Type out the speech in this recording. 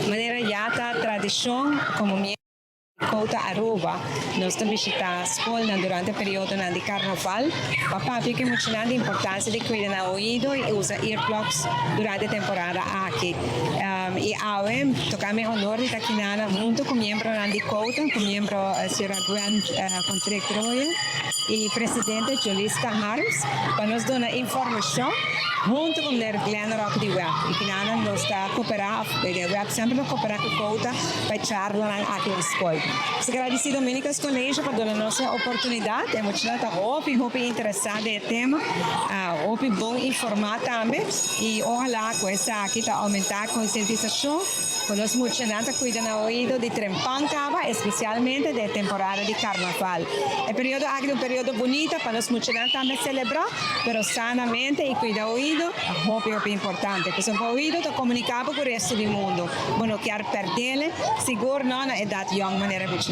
maneira jata tradição como minha Kota Aruba, nós estamos visitando a escola durante o período de carnaval. Papá fica emocionado a importância de cuidar do ouvido e usar earplugs durante a temporada aqui. E agora, tocamos o honor de estar aqui junto com o membro de Kota, com o membro da Grand Contractor e presidente Julissa Harris, para nos dar informação junto com o Glenn Rock de Web. E que nós está cooperando, o Web sempre cooperar com Kota para charlar aqui na escola. Se agradecer Dominicas Colégio por dar a nossa oportunidade, emocionada, muito interessada no tema, muito bom informar também e ojalá com essa aqui está aumentar a conscientização para os emocionados cuidar do ouvido de Trempancaba, especialmente da temporada de carnaval. O período aqui é um período bonito para os emocionados também celebrar, mas sanamente e cuidar do ouvido é muito importante, porque o ouvido está comunicado com o resto do mundo. Não quer perder, seguro não na idade young maneira muito